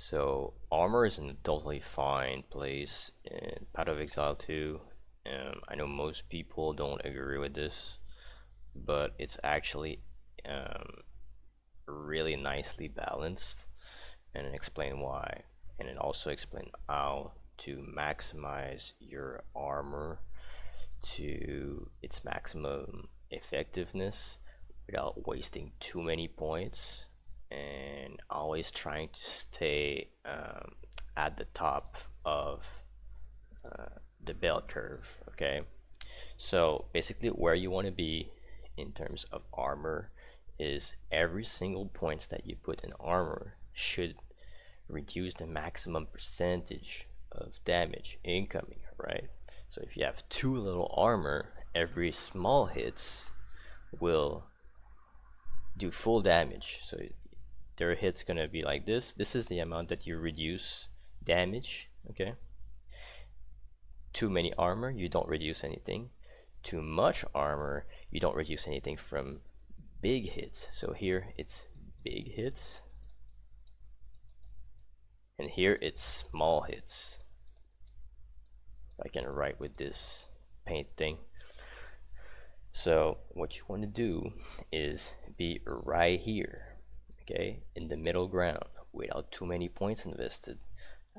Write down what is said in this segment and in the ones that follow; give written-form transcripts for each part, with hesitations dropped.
So armor is in a totally fine place in Path of Exile 2. I know most people don't agree with this, but it's actually really nicely balanced, and explain why, and then also explain how to maximize your armor to its maximum effectiveness without wasting too many points, and always trying to stay at the top of the bell curve. Okay, so basically where you want to be in terms of armor is every single points that you put in armor should reduce the maximum percentage of damage incoming, right? So if you have too little armor, every small hits will do full damage. So their hit's gonna be like this. This is the amount that you reduce damage. Okay, too many armor, you don't reduce anything. Too much armor, you don't reduce anything from big hits. So here it's big hits, and here it's small hits. I can write with this paint thing. So what you want to do is be right here, okay, in the middle ground, without too many points invested,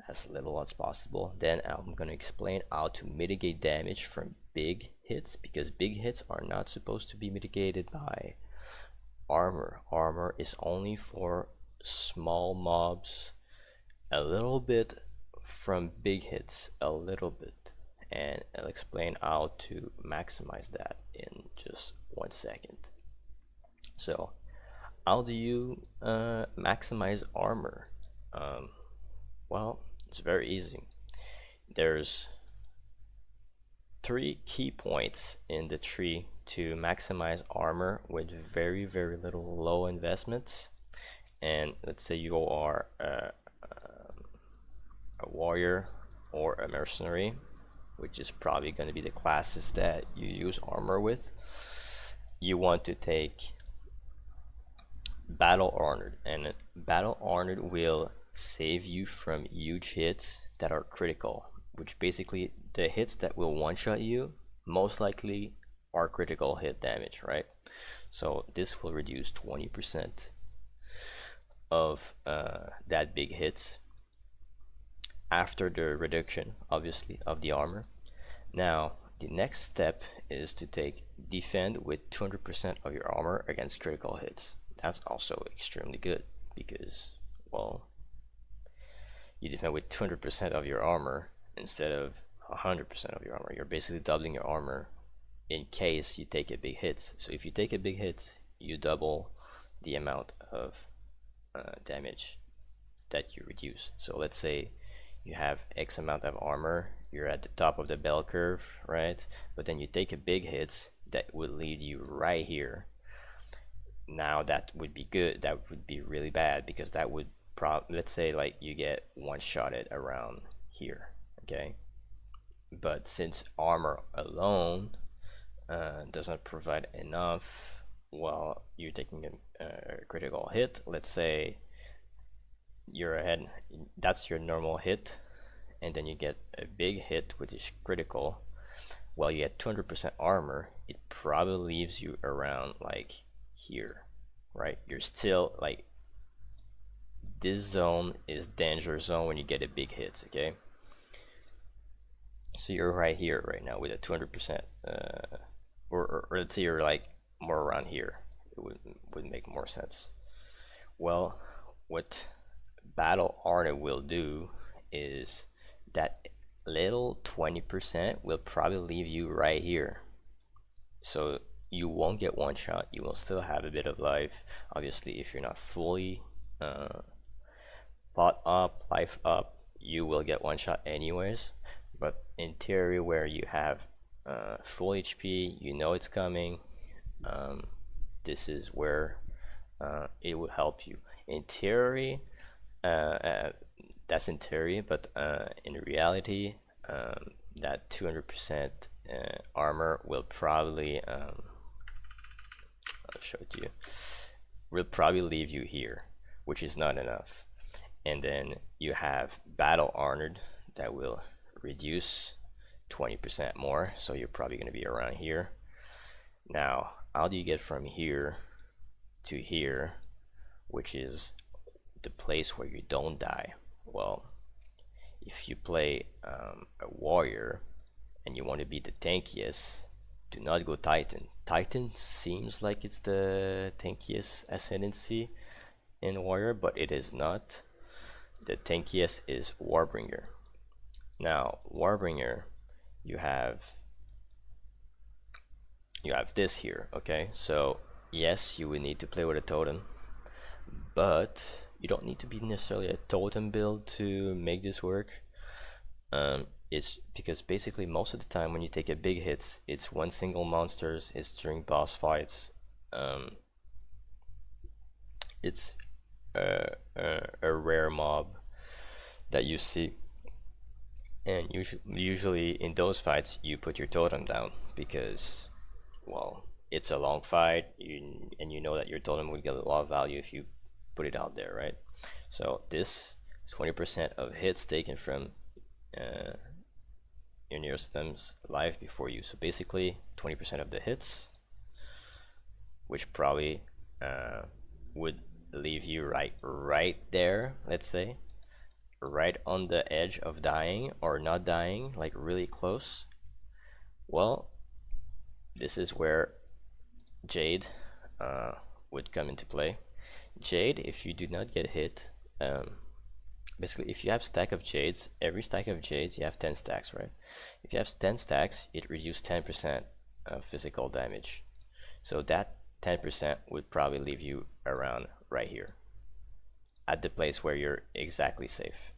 as little as possible. Then I'm going to explain how to mitigate damage from big hits, because big hits are not supposed to be mitigated by armor. Armor is only for small mobs, a little bit from big hits, a little bit, and I'll explain how to maximize that in just 1 second. So how do you maximize armor? Well, it's very easy. There's 3 key points in the tree to maximize armor with very little low investments. And let's say you are a warrior or a mercenary, which is probably going to be the classes that you use armor with. You want to take battle honored, and battle honored will save you from huge hits that are critical, which basically the hits that will one-shot you most likely are critical hit damage, right? So this will reduce 20% of that big hits after the reduction, obviously, of the armor. Now the next step is to take defend with 200% of your armor against critical hits. That's also extremely good, because, well, you defend with 200% of your armor instead of 100% of your armor. You're basically doubling your armor in case you take a big hit. So if you take a big hit, you double the amount of damage that you reduce. So let's say you have X amount of armor, you're at the top of the bell curve, right? But then you take a big hit that would lead you right here. Now that would be good, that would be really bad, because that would let's say like you get one-shotted around here, okay? But since armor alone doesn't provide enough, well, you're taking a critical hit. Let's say you're ahead, that's your normal hit, and then you get a big hit which is critical. Well, you get 200% armor, it probably leaves you around like here, right? You're still like, this zone is danger zone when you get a big hit, okay? So you're right here right now with a 200%, or let's say you're like more around here. It would make more sense. Well, what battle armor will do is that little 20% will probably leave you right here. So you won't get one shot, you will still have a bit of life. Obviously, if you're not fully pot up, life up, you will get one shot anyways. But in theory, where you have full HP, you know it's coming, this is where it will help you. In theory, that's in theory, but in reality, that 200% armor will probably, I'll show it to you, will probably leave you here, which is not enough. And then you have battle honored that will reduce 20% more, so you're probably going to be around here. Now, how do you get from here to here, which is the place where you don't die? Well, if you play a warrior and you want to be the tankiest, do not go Titan. Titan seems like it's the tankiest ascendancy in warrior, but it is not. The tankiest is Warbringer. Now, Warbringer, you have this here, okay? So yes, you would need to play with a totem, but you don't need to be necessarily a totem build to make this work. It's because basically most of the time when you take a big hit, it's one single monsters, it's during boss fights, it's a rare mob that you see, and usually in those fights you put your totem down because, well, it's a long fight, and you know that your totem will get a lot of value if you put it out there, right? So this 20% of hits taken from your nearest them's life before you. So basically 20% of the hits, which probably would leave you right there, let's say, right on the edge of dying or not dying, like really close. Well, this is where Jade would come into play. Jade, if you do not get hit, basically if you have stack of Jades, every stack of Jades you have 10 stacks, right? If you have 10 stacks, it reduces 10% of physical damage. So that 10% would probably leave you around right here at the place where you're exactly safe.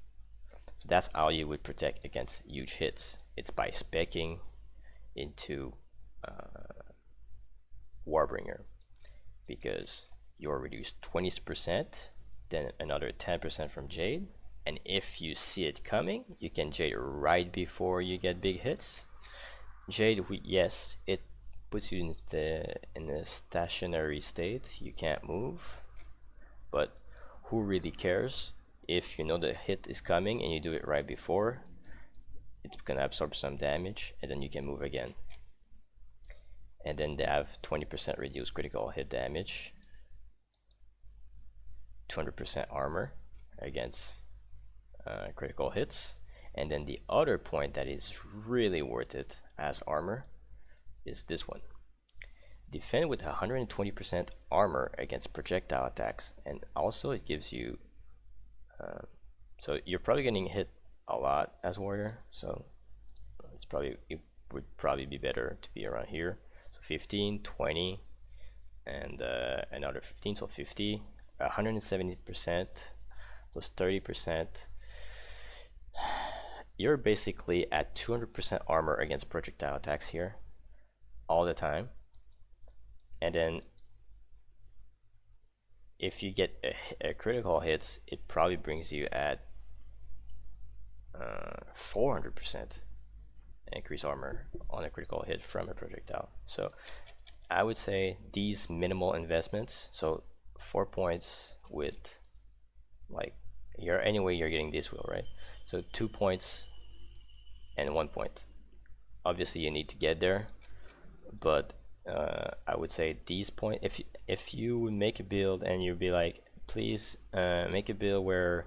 So that's how you would protect against huge hits. It's by speccing into Warbringer, because you're reduced 20%, then another 10% from Jade, and if you see it coming, you can Jade right before you get big hits. Jade, yes, it puts you in a stationary state, you can't move, but who really cares? If you know the hit is coming and you do it right before, it's gonna absorb some damage and then you can move again. And then they have 20% reduced critical hit damage, 200% armor against critical hits. And then the other point that is really worth it as armor is this one. Defend with 120% armor against projectile attacks, and also it gives you so you're probably getting hit a lot as warrior, so it would probably be better to be around here. So 15, 20, and another 15, so 50, 170%, plus 30%. You're basically at 200% armor against projectile attacks here all the time. And then if you get a critical hits, it probably brings you at 400% increased armor on a critical hit from a projectile. So I would say these minimal investments, so 4 points with, like, you're getting this wheel, right? So 2 points and 1 point. Obviously you need to get there, but I would say these points, if you would make a build and you'd be like, please make a build where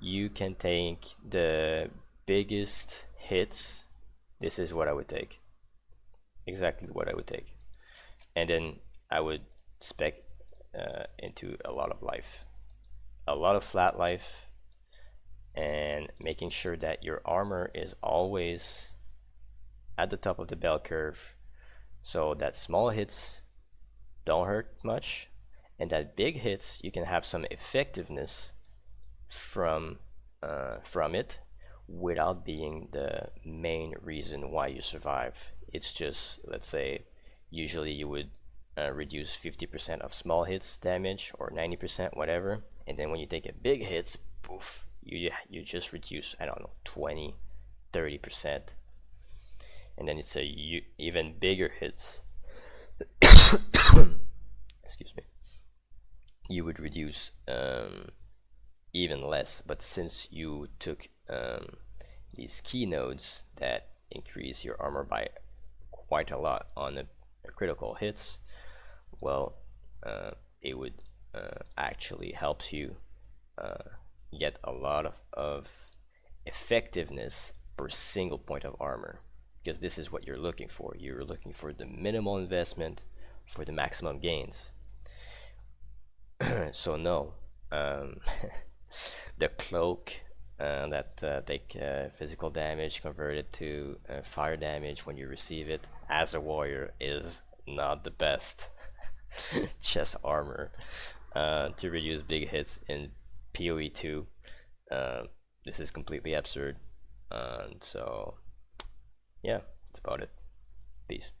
you can take the biggest hits, this is what I would take. Exactly what I would take. And then I would spec into a lot of life, a lot of flat life, and making sure that your armor is always at the top of the bell curve, so that small hits don't hurt much, and that big hits you can have some effectiveness from it without being the main reason why you survive. It's just, let's say, usually you would reduce 50% of small hits damage, or 90%, whatever, and then when you take a big hits, poof, you just reduce, I don't know, 20, 30%, and then it's even bigger hits. Excuse me. You would reduce even less. But since you took these key nodes that increase your armor by quite a lot on the critical hits, well, it would actually helps you get a lot of effectiveness per single point of armor, because this is what you're looking for. You're looking for the minimal investment for the maximum gains. So no, the cloak that take physical damage converted to fire damage when you receive it as a warrior is not the best chest armor to reduce big hits in POE2. This is completely absurd. So yeah, that's about it. Peace.